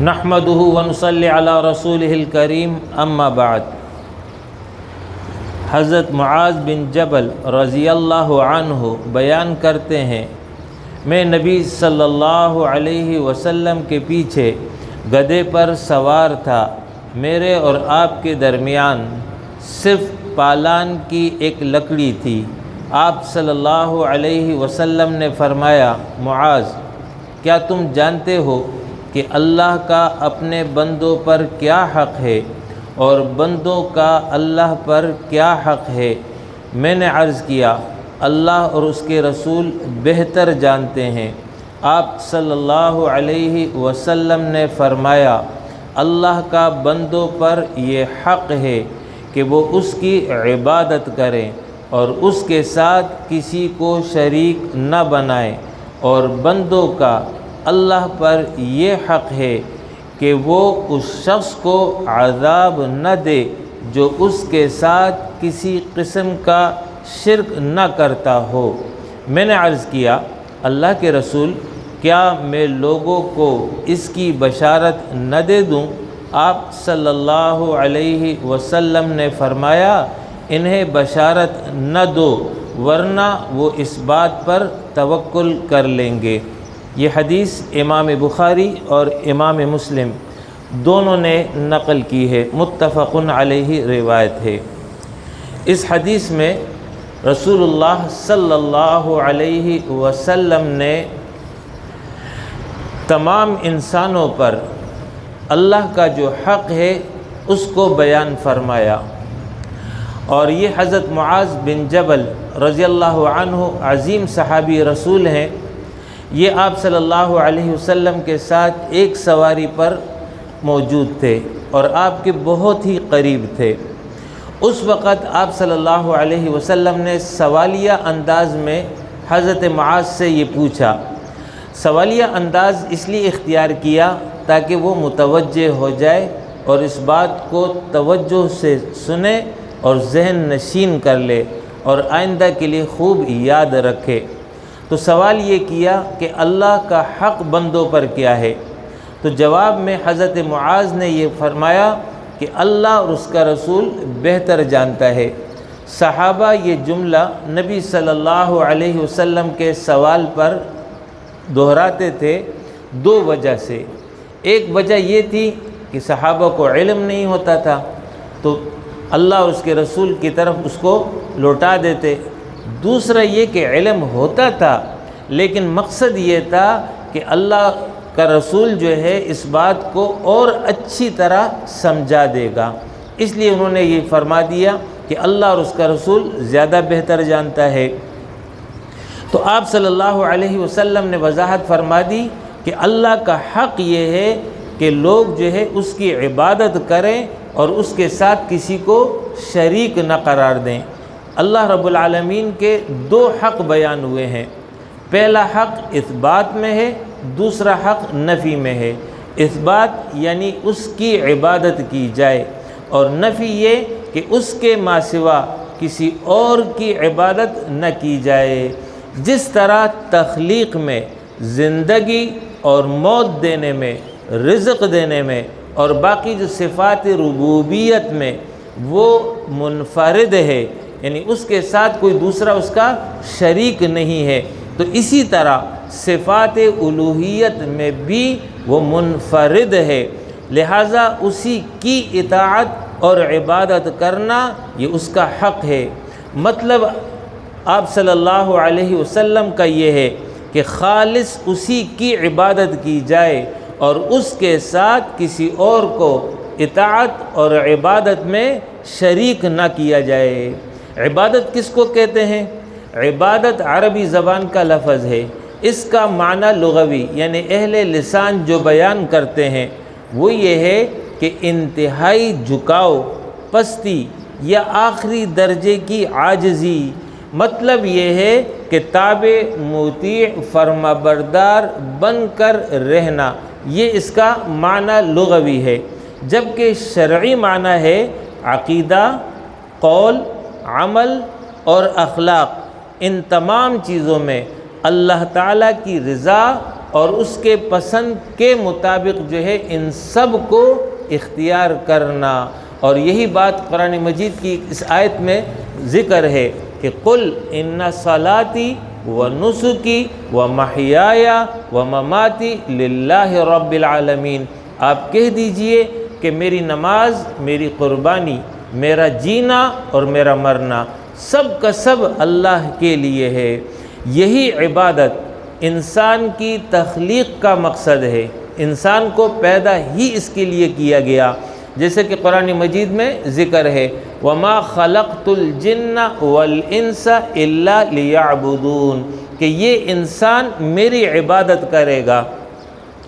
نحمده ونصلی علی رسولہ الکریم اما بعد۔ حضرت معاذ بن جبل رضی اللہ عنہ بیان کرتے ہیں، میں نبی صلی اللہ علیہ وسلم کے پیچھے گدھے پر سوار تھا۔ میرے اور آپ کے درمیان صرف پالان کی ایک لکڑی تھی۔ آپ صلی اللہ علیہ وسلم نے فرمایا، معاذ، کیا تم جانتے ہو کہ اللہ کا اپنے بندوں پر کیا حق ہے اور بندوں کا اللہ پر کیا حق ہے؟ میں نے عرض کیا، اللہ اور اس کے رسول بہتر جانتے ہیں۔ آپ صلی اللہ علیہ وسلم نے فرمایا، اللہ کا بندوں پر یہ حق ہے کہ وہ اس کی عبادت کریں اور اس کے ساتھ کسی کو شریک نہ بنائیں، اور بندوں کا اللہ پر یہ حق ہے کہ وہ اس شخص کو عذاب نہ دے جو اس کے ساتھ کسی قسم کا شرک نہ کرتا ہو۔ میں نے عرض کیا، اللہ کے رسول، کیا میں لوگوں کو اس کی بشارت نہ دے دوں؟ آپ صلی اللہ علیہ وسلم نے فرمایا، انہیں بشارت نہ دو ورنہ وہ اس بات پر توکل کر لیں گے۔ یہ حدیث امام بخاری اور امام مسلم دونوں نے نقل کی ہے، متفق علیہ روایت ہے۔ اس حدیث میں رسول اللہ صلی اللہ علیہ وسلم نے تمام انسانوں پر اللہ کا جو حق ہے اس کو بیان فرمایا، اور یہ حضرت معاذ بن جبل رضی اللہ عنہ عظیم صحابی رسول ہیں۔ یہ آپ صلی اللہ علیہ وسلم کے ساتھ ایک سواری پر موجود تھے اور آپ کے بہت ہی قریب تھے۔ اس وقت آپ صلی اللہ علیہ وسلم نے سوالیہ انداز میں حضرت معاذ سے یہ پوچھا۔ سوالیہ انداز اس لیے اختیار کیا تاکہ وہ متوجہ ہو جائے اور اس بات کو توجہ سے سنے اور ذہن نشین کر لے اور آئندہ کے لیے خوب یاد رکھے۔ تو سوال یہ کیا کہ اللہ کا حق بندوں پر کیا ہے؟ تو جواب میں حضرت معاذ نے یہ فرمایا کہ اللہ اور اس کا رسول بہتر جانتا ہے۔ صحابہ یہ جملہ نبی صلی اللہ علیہ وسلم کے سوال پر دہراتے تھے دو وجہ سے۔ ایک وجہ یہ تھی کہ صحابہ کو علم نہیں ہوتا تھا تو اللہ اور اس کے رسول کی طرف اس کو لوٹا دیتے۔ دوسرا یہ کہ علم ہوتا تھا لیکن مقصد یہ تھا کہ اللہ کا رسول جو ہے اس بات کو اور اچھی طرح سمجھا دے گا، اس لیے انہوں نے یہ فرما دیا کہ اللہ اور اس کا رسول زیادہ بہتر جانتا ہے۔ تو آپ صلی اللہ علیہ وسلم نے وضاحت فرما دی کہ اللہ کا حق یہ ہے کہ لوگ جو ہے اس کی عبادت کریں اور اس کے ساتھ کسی کو شریک نہ قرار دیں۔ اللہ رب العالمین کے دو حق بیان ہوئے ہیں، پہلا حق اثبات میں ہے، دوسرا حق نفی میں ہے۔ اثبات یعنی اس کی عبادت کی جائے، اور نفی یہ کہ اس کے ما سوا کسی اور کی عبادت نہ کی جائے۔ جس طرح تخلیق میں، زندگی اور موت دینے میں، رزق دینے میں اور باقی جو صفات ربوبیت میں وہ منفرد ہے، یعنی اس کے ساتھ کوئی دوسرا اس کا شریک نہیں ہے، تو اسی طرح صفات الوہیت میں بھی وہ منفرد ہے، لہٰذا اسی کی اطاعت اور عبادت کرنا یہ اس کا حق ہے۔ مطلب آپ صلی اللہ علیہ وسلم کا یہ ہے کہ خالص اسی کی عبادت کی جائے اور اس کے ساتھ کسی اور کو اطاعت اور عبادت میں شریک نہ کیا جائے۔ عبادت کس کو کہتے ہیں؟ عبادت عربی زبان کا لفظ ہے، اس کا معنی لغوی یعنی اہل لسان جو بیان کرتے ہیں وہ یہ ہے کہ انتہائی جھکاؤ، پستی یا آخری درجے کی عاجزی۔ مطلب یہ ہے کہ تابع، مطیع، فرما بردار بن کر رہنا، یہ اس کا معنی لغوی ہے، جبکہ شرعی معنی ہے عقیدہ، قول، عمل اور اخلاق۔ ان تمام چیزوں میں اللہ تعالیٰ کی رضا اور اس کے پسند کے مطابق جو ہے ان سب کو اختیار کرنا۔ اور یہی بات قرآن مجید کی اس آیت میں ذکر ہے کہ قل ان صلاتی ونسکی ومحیای ومماتی للہ رب العالمین، آپ کہہ دیجئے کہ میری نماز، میری قربانی، میرا جینا اور میرا مرنا سب کا سب اللہ کے لیے ہے۔ یہی عبادت انسان کی تخلیق کا مقصد ہے، انسان کو پیدا ہی اس کے لیے کیا گیا، جیسے کہ قرآن مجید میں ذکر ہے وَمَا خَلَقْتُ الْجِنَّ وَالْإِنسَ إِلَّا لِيَعْبُدُونَ، کہ یہ انسان میری عبادت کرے گا۔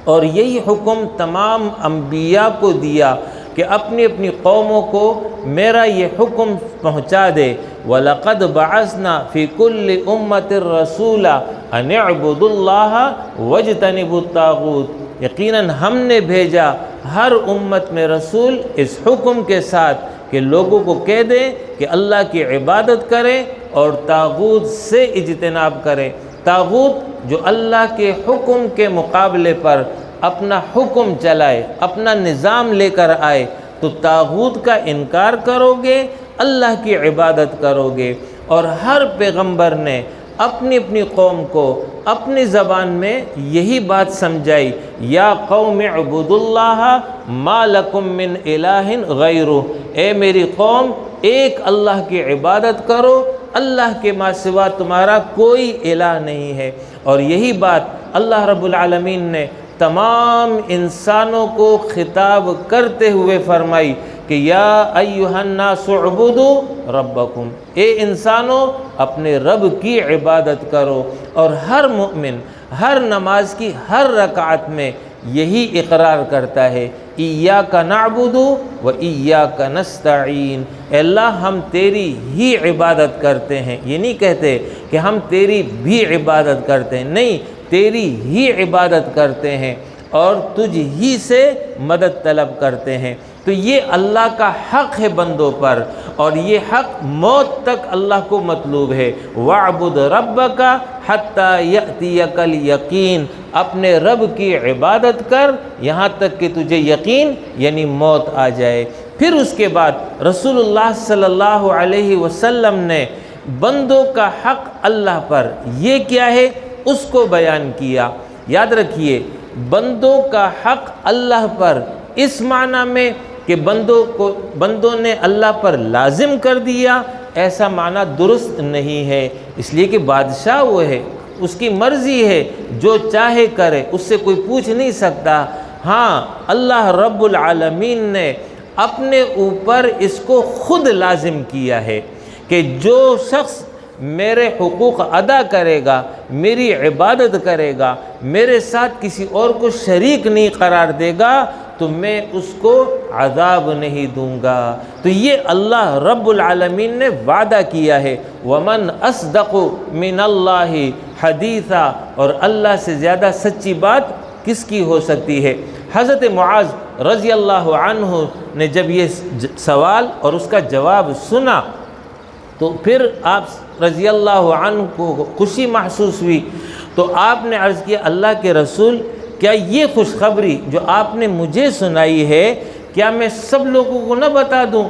اور یہی حکم تمام انبیاء کو دیا کہ اپنی اپنی قوموں کو میرا یہ حکم پہنچا دے وَلَقَدْ بَعَثْنَا فِي كُلِّ أُمَّةٍ رَسُولًا أَنِ اعْبُدُوا اللَّهَ وَاجْتَنِبُوا الطَّاغُوتَ، یقیناً ہم نے بھیجا ہر امت میں رسول اس حکم کے ساتھ کہ لوگوں کو کہہ دیں کہ اللہ کی عبادت کریں اور طاغوت سے اجتناب کریں۔ طاغوت جو اللہ کے حکم کے مقابلے پر اپنا حکم چلائے، اپنا نظام لے کر آئے، تو طاغوت کا انکار کرو گے، اللہ کی عبادت کرو گے۔ اور ہر پیغمبر نے اپنی اپنی قوم کو اپنی زبان میں یہی بات سمجھائی، یا قوم اعبدوا اللہ ما لکم من الہ غیرہ، اے میری قوم ایک اللہ کی عبادت کرو، اللہ کے ما سوا تمہارا کوئی الہ نہیں ہے۔ اور یہی بات اللہ رب العالمین نے تمام انسانوں کو خطاب کرتے ہوئے فرمائی کہ یا ایھا الناس اعبدوا ربکم، اے انسانوں اپنے رب کی عبادت کرو۔ اور ہر مومن ہر نماز کی ہر رکعت میں یہی اقرار کرتا ہے ایاک نعبد و ایاک نستعین، اے اللہ ہم تیری ہی عبادت کرتے ہیں۔ یہ نہیں کہتے کہ ہم تیری بھی عبادت کرتے ہیں، نہیں، تیری ہی عبادت کرتے ہیں اور تجھ ہی سے مدد طلب کرتے ہیں۔ تو یہ اللہ کا حق ہے بندوں پر، اور یہ حق موت تک اللہ کو مطلوب ہے۔ وَاعْبُدْ رَبَّكَ حَتَّى يَأْتِيَكَ الْيَقِينُ، اپنے رب کی عبادت کر یہاں تک کہ تجھے یقین یعنی موت آ جائے۔ پھر اس کے بعد رسول اللہ صلی اللہ علیہ وسلم نے بندوں کا حق اللہ پر یہ کیا ہے اس کو بیان کیا۔ یاد رکھیے، بندوں کا حق اللہ پر اس معنی میں کہ بندوں نے اللہ پر لازم کر دیا، ایسا معنی درست نہیں ہے، اس لیے کہ بادشاہ وہ ہے، اس کی مرضی ہے، جو چاہے کرے، اس سے کوئی پوچھ نہیں سکتا۔ ہاں، اللہ رب العالمین نے اپنے اوپر اس کو خود لازم کیا ہے کہ جو شخص میرے حقوق ادا کرے گا، میری عبادت کرے گا، میرے ساتھ کسی اور کو شریک نہیں قرار دے گا، تو میں اس کو عذاب نہیں دوں گا۔ تو یہ اللہ رب العالمین نے وعدہ کیا ہے۔ وَمَنْ أَصْدَقُ مِنَ اللَّهِ حَدِيثًا، اور اللہ سے زیادہ سچی بات کس کی ہو سکتی ہے۔ حضرت معاذ رضی اللہ عنہ نے جب یہ سوال اور اس کا جواب سنا تو پھر آپ رضی اللہ عنہ کو خوشی محسوس ہوئی، تو آپ نے عرض کیا اللہ کے رسول، کیا یہ خوشخبری جو آپ نے مجھے سنائی ہے کیا میں سب لوگوں کو نہ بتا دوں؟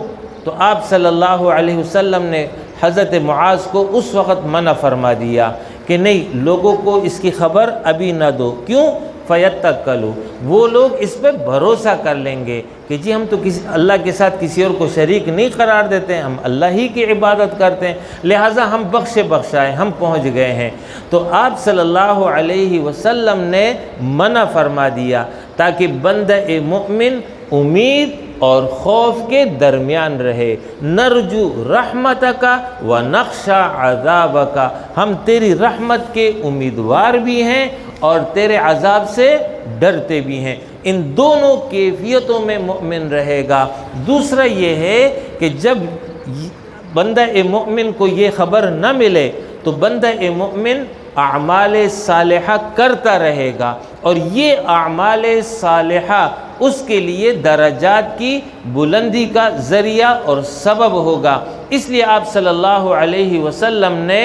تو آپ صلی اللہ علیہ وسلم نے حضرت معاذ کو اس وقت منع فرما دیا کہ نہیں، لوگوں کو اس کی خبر ابھی نہ دو۔ کیوں؟ فَيَتَّكَّلُوا، وہ لوگ اس پہ بھروسہ کر لیں گے کہ جی ہم تو اللہ کے ساتھ کسی اور کو شریک نہیں قرار دیتے ہیں، ہم اللہ ہی کی عبادت کرتے ہیں، لہٰذا ہم بخشائے، ہم پہنچ گئے ہیں۔ تو آپ صلی اللہ علیہ وسلم نے منع فرما دیا تاکہ بندہ مومن امید اور خوف کے درمیان رہے۔ نرجو رحمتک ونخشى عذابک، ہم تیری رحمت کے امیدوار بھی ہیں اور تیرے عذاب سے ڈرتے بھی ہیں۔ ان دونوں کیفیتوں میں مومن رہے گا۔ دوسرا یہ ہے کہ جب بندہ مومن کو یہ خبر نہ ملے تو بندہ مومن اعمال صالحہ کرتا رہے گا، اور یہ اعمال صالحہ اس کے لیے درجات کی بلندی کا ذریعہ اور سبب ہوگا۔ اس لیے آپ صلی اللہ علیہ وسلم نے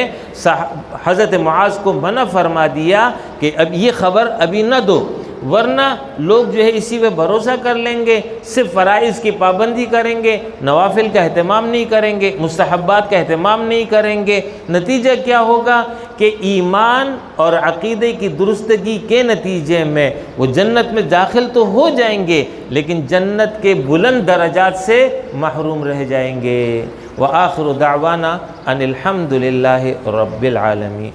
حضرت معاذ کو منع فرما دیا کہ اب یہ خبر ابھی نہ دو، ورنہ لوگ جو ہے اسی پہ بھروسہ کر لیں گے، صرف فرائض کی پابندی کریں گے، نوافل کا اہتمام نہیں کریں گے، مستحبات کا اہتمام نہیں کریں گے۔ نتیجہ کیا ہوگا کہ ایمان اور عقیدے کی درستگی کے نتیجے میں وہ جنت میں داخل تو ہو جائیں گے، لیکن جنت کے بلند درجات سے محروم رہ جائیں گے۔ وآخر دعوانا ان الحمد للہ رب العالمین۔